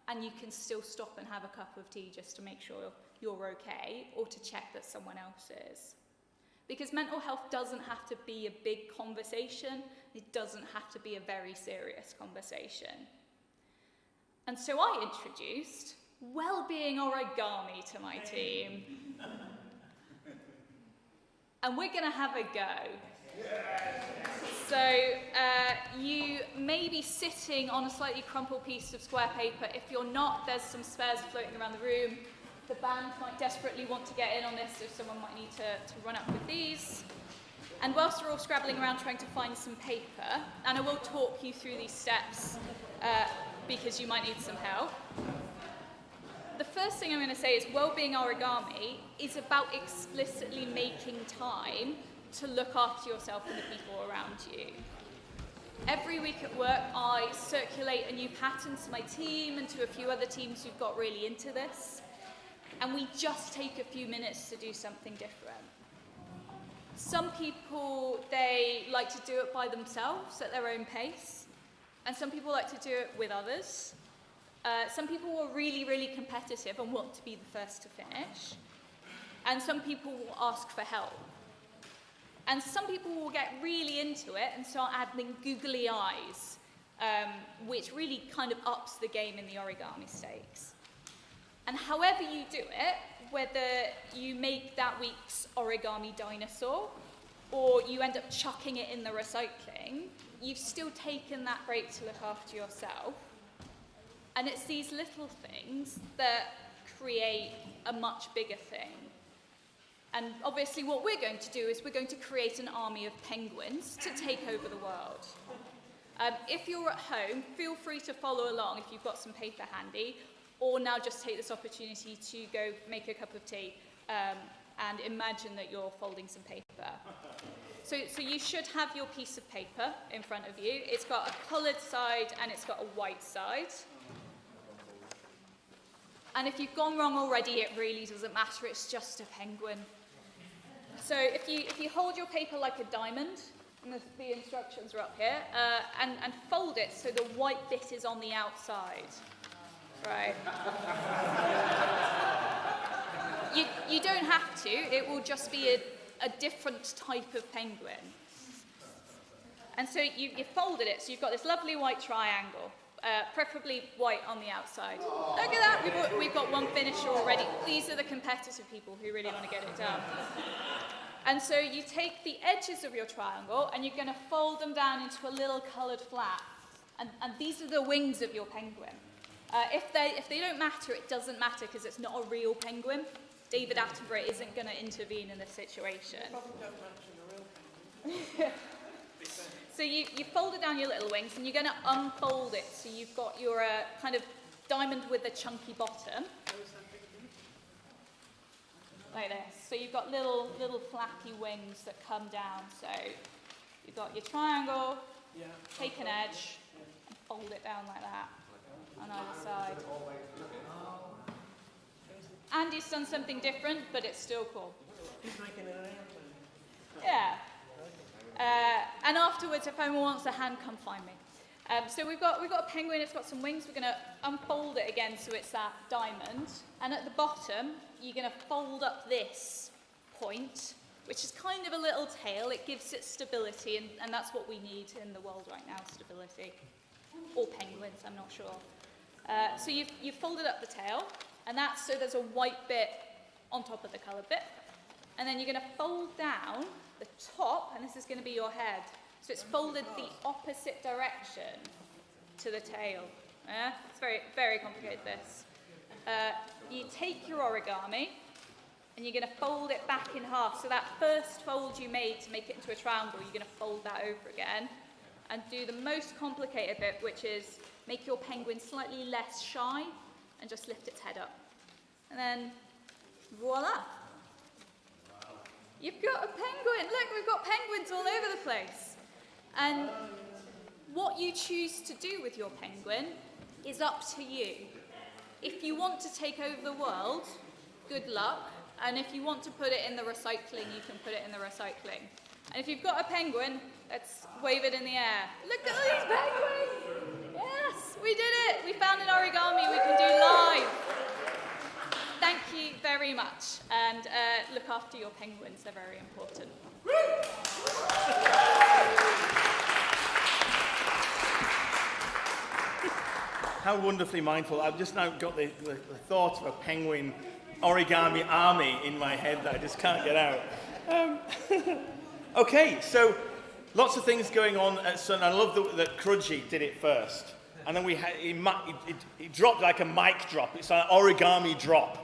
and you can still stop and have a cup of tea just to make sure you're okay, or to check that someone else is. Because mental health doesn't have to be a big conversation. It doesn't have to be a very serious conversation. And so I introduced well-being origami to my team. And we're going to have a go. So you may be sitting on a slightly crumpled piece of square paper. If you're not, there's some spares floating around the room. The band might desperately want to get in on this, so someone might need to run up with these. And whilst we're all scrabbling around trying to find some paper, and I will talk you through these steps because you might need some help. The first thing I'm going to say is well-being origami is about explicitly making time to look after yourself and the people around you. Every week at work, I circulate a new pattern to my team and to a few other teams who've got really into this. And we just take a few minutes to do something different. Some people, they like to do it by themselves at their own pace. And some people like to do it with others. Some people are really, really competitive and want to be the first to finish. And some people will ask for help. And some people will get really into it and start adding googly eyes, which really kind of ups the game in the origami stakes. And however you do it, whether you make that week's origami dinosaur or you end up chucking it in the recycling, you've still taken that break to look after yourself. And it's these little things that create a much bigger thing. And obviously what we're going to do is we're going to create an army of penguins to take over the world. If you're at home, feel free to follow along if you've got some paper handy, or now just take this opportunity to go make a cup of tea and imagine that you're folding some paper. So you should have your piece of paper in front of you. It's got a coloured side and it's got a white side. And if you've gone wrong already, it really doesn't matter, it's just a penguin. So if you hold your paper like a diamond, and the instructions are up here, and fold it so the white bit is on the outside. Right. You don't have to, it will just be a different type of penguin. And so you folded it, so you've got this lovely white triangle, preferably white on the outside. Look at that, we've got one finished already. These are the competitive people who really want to get it done. And so you take the edges of your triangle and you're going to fold them down into a little coloured flap. And these are the wings of your penguin. If they don't matter, it doesn't matter because it's not a real penguin. David Attenborough isn't going to intervene in this situation. So you folded down your little wings and you're going to unfold it. So you've got your kind of diamond with a chunky bottom. Like this. So you've got little flappy wings that come down. So you've got your triangle, take an edge, and fold it down like that on either side. Andy's done something different, but it's still cool. He's making it an airplane. Yeah. And afterwards, if anyone wants a hand, come find me. So we've got a penguin, it's got some wings. We're going to unfold it again so it's that diamond. And at the bottom, you're going to fold up this point, which is kind of a little tail. It gives it stability, and that's what we need in the world right now, stability. Or penguins, I'm not sure. So you've folded up the tail, and that's so there's a white bit on top of the coloured bit. And then you're going to fold down the top, and this is going to be your head. So it's folded the opposite direction to the tail. Yeah? It's very, very complicated, this. You take your origami, and you're going to fold it back in half. So that first fold you made to make it into a triangle, you're going to fold that over again, and do the most complicated bit, which is make your penguin slightly less shy, and just lift its head up. And then, voila. You've got a penguin. Look, we've got penguins all over the place. And what you choose to do with your penguin is up to you. If you want to take over the world, good luck. And if you want to put it in the recycling, you can put it in the recycling. And if you've got a penguin, let's wave it in the air. Look at these penguins! Yes, we did it. We found an origami we can do live. Thank you very much, and look after your penguins, they're very important. How wonderfully mindful. I've just now got the thought of a penguin origami army in my head that I just can't get out. Okay, so lots of things going on at Sun. I love that Crudgy did it first. And then he dropped like a mic drop. It's an origami drop.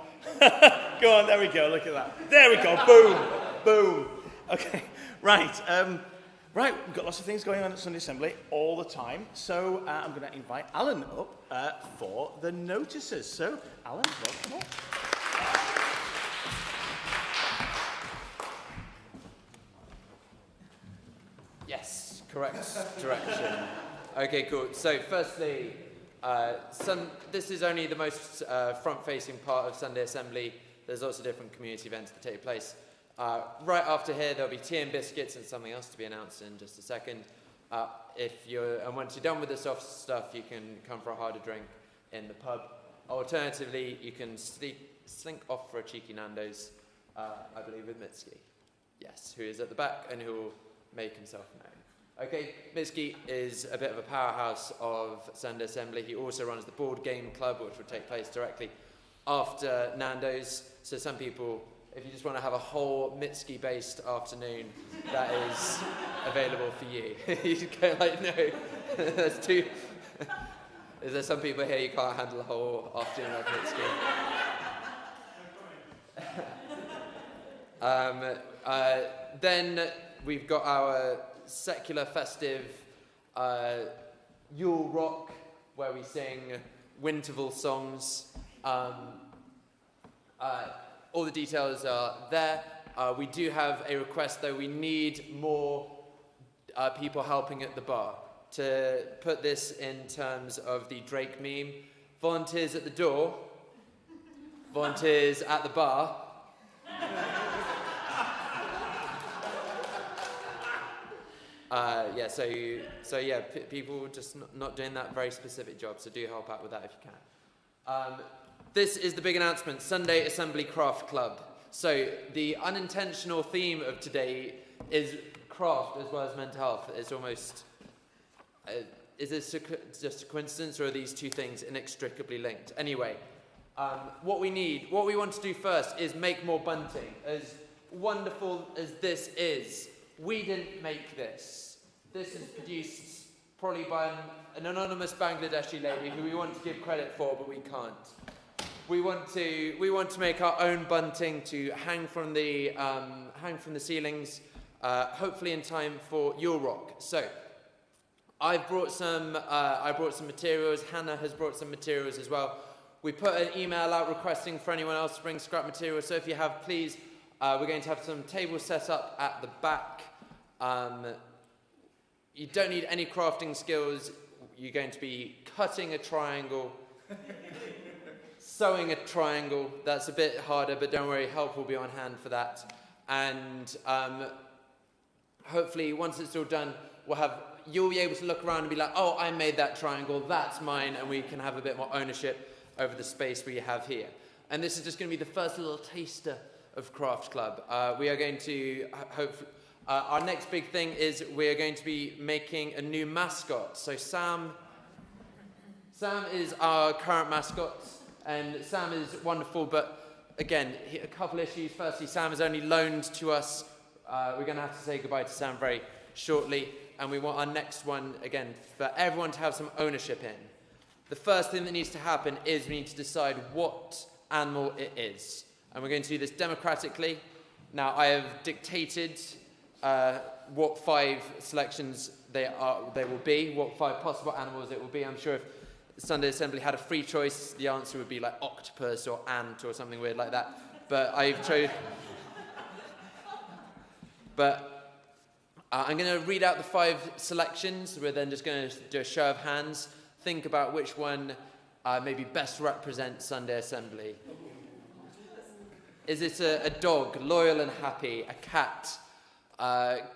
Go on, there we go, look at that. There we go, boom, boom. Okay, right. Right, we've got lots of things going on at Sunday Assembly all the time. So I'm going to invite Alan up for the notices. So, Alan, welcome up. Yes, correct direction. Okay, cool. So firstly, this is only the most front-facing part of Sunday Assembly. There's lots of different community events that take place. Right after here, there'll be tea and biscuits and something else to be announced in just a second. And once you're done with the soft stuff, you can come for a harder drink in the pub. Alternatively, you can slink off for a cheeky Nando's, I believe with Mitski. Yes, who is at the back and who will make himself known. Okay, Mitski is a bit of a powerhouse of Sunday Assembly. He also runs the board game club, which will take place directly after Nando's. So some people, if you just want to have a whole Mitski-based afternoon, that is available for you. You just go like, no, there's too... Is there some people here you can't handle a whole afternoon of Mitski? Then we've got our secular festive Yule Rock, where we sing Winterval songs. All the details are there. We do have a request, though. We need more people helping at the bar. To put this in terms of the Drake meme, volunteers at the door, volunteers at the bar. People just not doing that very specific job, so do help out with that if you can. This is the big announcement, Sunday Assembly Craft Club. So the unintentional theme of today is craft as well as mental health. It's almost, is this just a coincidence, or are these two things inextricably linked? Anyway, what we want to do first is make more bunting. As wonderful as this is, we didn't make this. This is produced probably by an anonymous Bangladeshi lady who we want to give credit for, but we can't. We want to make our own bunting to hang from the ceilings, hopefully in time for Yule Rock. So, I brought some materials. Hannah has brought some materials as well. We put an email out requesting for anyone else to bring scrap material. So if you have, please, we're going to have some tables set up at the back. You don't need any crafting skills. You're going to be cutting a triangle, sewing a triangle. That's a bit harder, but don't worry, help will be on hand for that. And hopefully, once it's all done, you'll be able to look around and be like, oh, I made that triangle, that's mine, and we can have a bit more ownership over the space we have here. And this is just going to be the first little taster of Craft Club. We are going to our next big thing is we are going to be making a new mascot. So Sam is our current mascot, and Sam is wonderful, but again, a couple issues. Firstly, Sam is only loaned to us. We're going to have to say goodbye to Sam very shortly, and we want our next one, again, for everyone to have some ownership in. The first thing that needs to happen is we need to decide what animal it is. And we're going to do this democratically. Now, I have dictated what 5 selections they will be, what 5 possible animals it will be. I'm sure if Sunday Assembly had a free choice, the answer would be like octopus or ant or something weird like that. But I've chosen... But I'm going to read out the 5 selections. We're then just going to do a show of hands. Think about which one maybe best represents Sunday Assembly. Is it a dog, loyal and happy, a cat,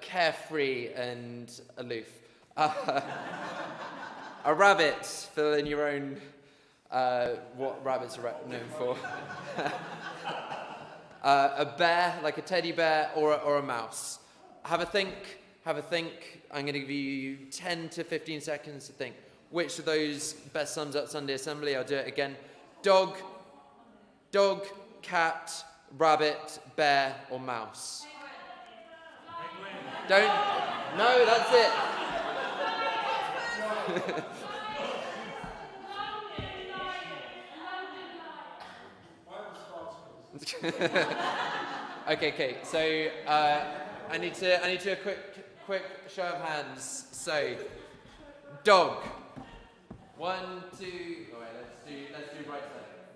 carefree and aloof, a rabbit, fill in your own, what rabbits are known for, a bear, like a teddy bear, or a mouse. Have a think. I'm going to give you 10 to 15 seconds to think. Which of those best sums up Sunday Assembly? I'll do it again. Dog, cat, rabbit, bear, or mouse? Don't. No, that's it. Okay. So I need to a quick show of hands. So, dog. 1, 2. All right, let's do right side.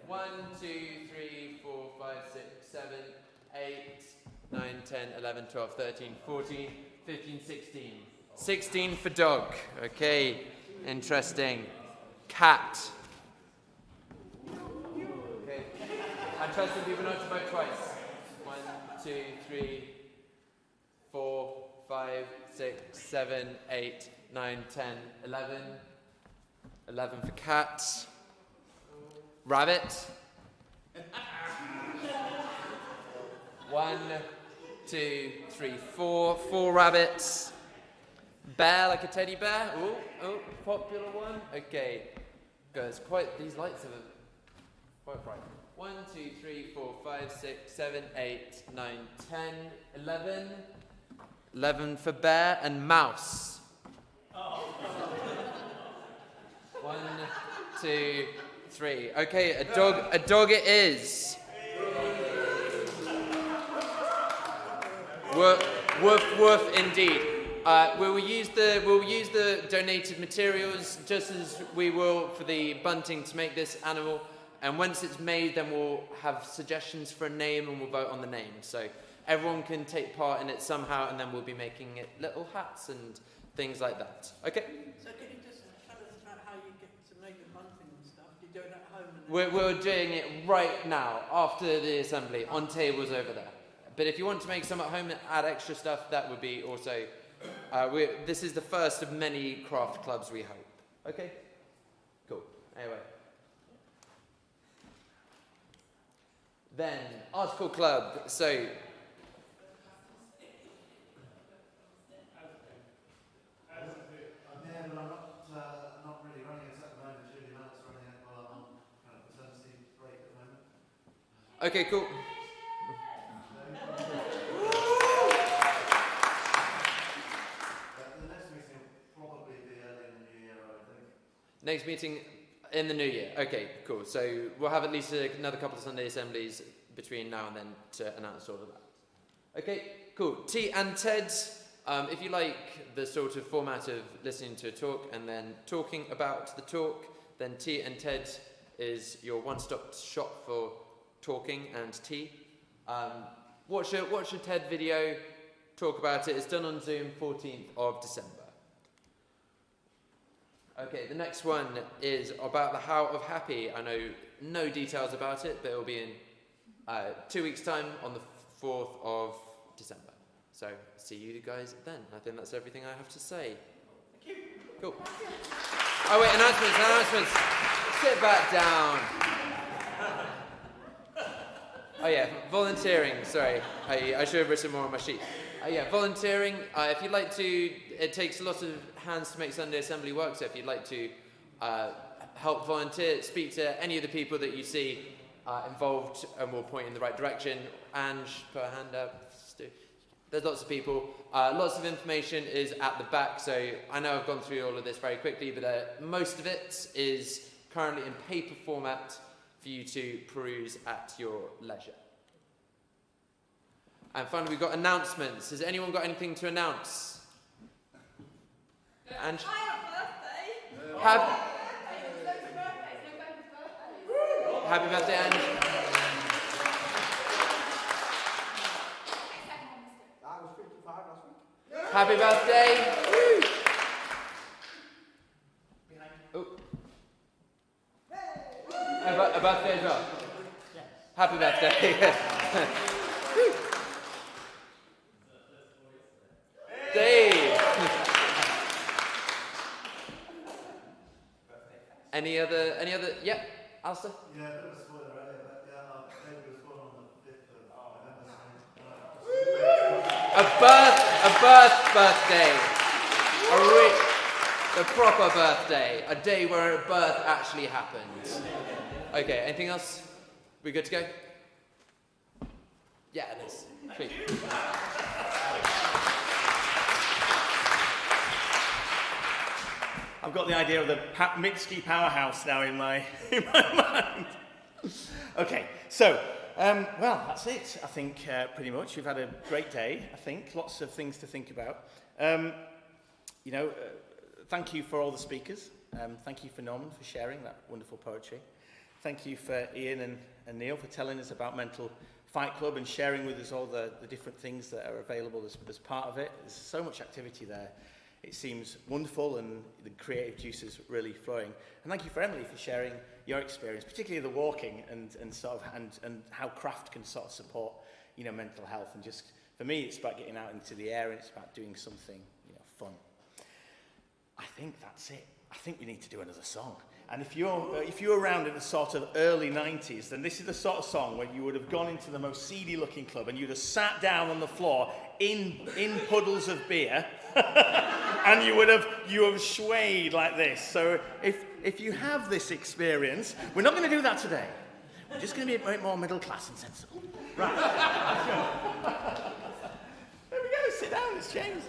1, 2, 3, 4, 5, 6, 7, 8, 9, 10, 11, 12, 13, 14, 15, 16. 16 for dog. Okay, interesting. Cat. Okay. I'm trusting people not to vote twice. 1, 2, 3, 4, 5, 6, 7, 8, 9, 10, 11. 11 for cat. Rabbit. 1, 2, 3, 4. 4 rabbits. Bear, like a teddy bear. Oh, popular one. Okay. Guys, these lights are quite bright. 1, 2, 3, 4, 5, 6, 7, 8, 9, 10, 11. 11 for bear and mouse. 1, 2, 3. Okay, a dog it is. Woof indeed. We'll use the donated materials just as we will for the bunting to make this animal. And once it's made, then we'll have suggestions for a name and we'll vote on the name. So everyone can take part in it somehow, and then we'll be making it little hats and things like that. Okay? So can you just tell us about how you get to make the bunting and stuff? You do it at home? We're doing it right now, after the assembly, on tables over there. But if you want to make some at home and add extra stuff, that would be also This is the first of many craft clubs, we hope. Okay? Cool. Anyway. Then, Article Club. So, not really running it at the moment. Julie Mallett's running it while I'm on kind of paternity break at the moment. okay, cool. The next meeting will probably be early in the new year, I would think. Next meeting in the new year. Okay, cool. So we'll have at least another couple of Sunday assemblies between now and then to announce all of that. Okay, cool. T and Ted, if you like the sort of format of listening to a talk and then talking about the talk, then T and Ted is your one-stop shop for talking and tea. Watch a TED video, talk about it. It's done on Zoom, 14th of December. Okay, the next one is about the How of Happy. I know no details about it, but it will be in 2 weeks' time on the 4th of December. So, see you guys then. I think that's everything I have to say. Thank you. Cool. Oh wait, announcements. Sit back down. Oh yeah, volunteering, sorry. I should have written more on my sheet. Yeah, volunteering. If you'd like to, it takes a lot of hands to make Sunday Assembly work, so if you'd like to help volunteer, speak to any of the people that you see involved and we'll point in the right direction. Ange, put a hand up. Stu. There's lots of people. Lots of information is at the back, so I know I've gone through all of this very quickly, but most of it is currently in paper format for you to peruse at your leisure. And finally, we've got announcements. Has anyone got anything to announce? And happy birthday, Ange. I was 55 last week. Happy birthday. Oh. A birthday as well. Happy birthday. Dave. Any other? Yep. Alistair? Yeah, a bit of a spoiler earlier, but yeah, our baby was born on the 5th of November. A birthday. The proper birthday. A day where a birth actually happened. Okay, anything else? We good to go? Yeah, it is. Sweet. I've got the idea of the Mitski powerhouse now in my mind. Okay, so, well, that's it, I think, pretty much. We've had a great day, I think. Lots of things to think about. Thank you for all the speakers. Thank you for Norman for sharing that wonderful poetry. Thank you for Ian and Neil for telling us about Mental Fight Club and sharing with us all the different things that are available as part of it. There's so much activity there. It seems wonderful and the creative juice is really flowing. And thank you for Emily for sharing your experience, particularly the walking and how craft can sort of support, mental health. And just, for me, it's about getting out into the air and it's about doing something, fun. I think that's it. I think we need to do another song. And if you're around in the sort of early 90s, then this is the sort of song where you would have gone into the most seedy looking club and you'd have sat down on the floor in puddles of beer and you have swayed like this. So if you have this experience, we're not going to do that today. We're just going to be a bit more middle class and sensible. Right. There we go. Sit down. It's James.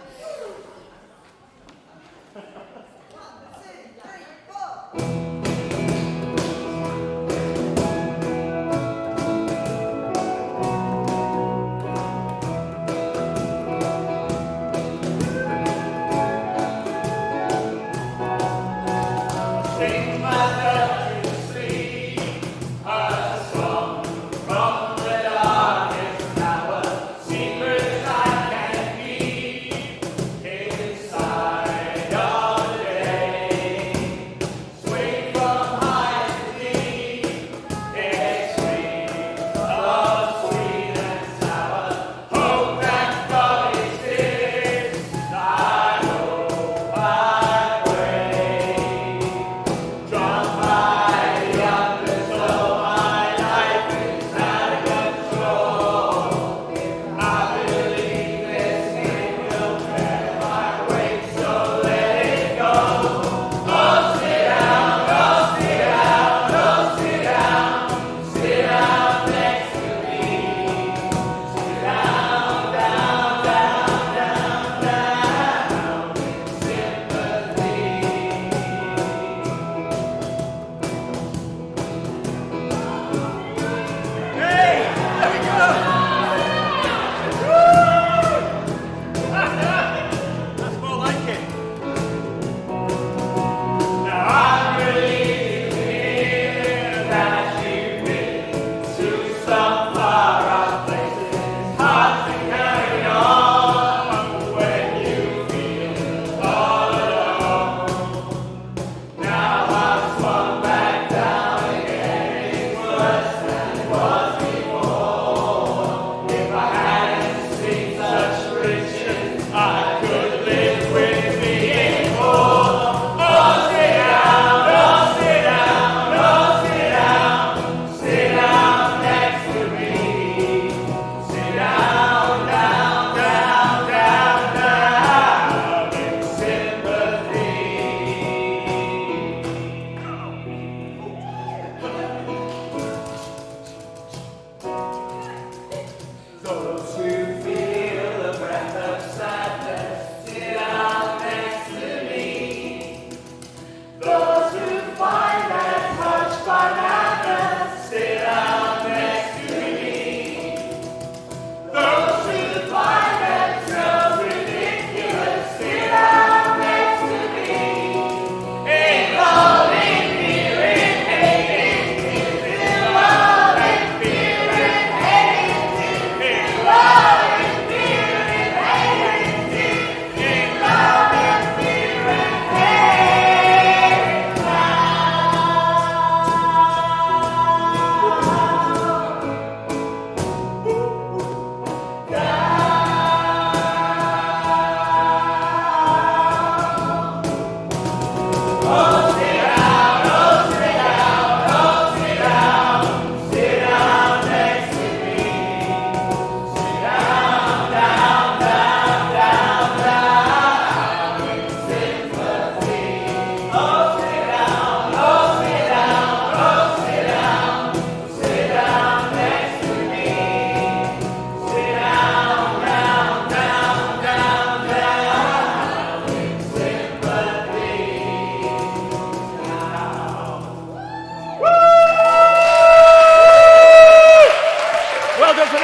Inside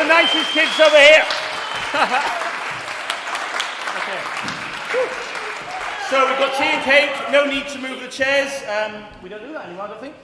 the 90s kids over here. Okay. So we've got tea and cake. No need to move the chairs. We don't do that anymore, I don't think.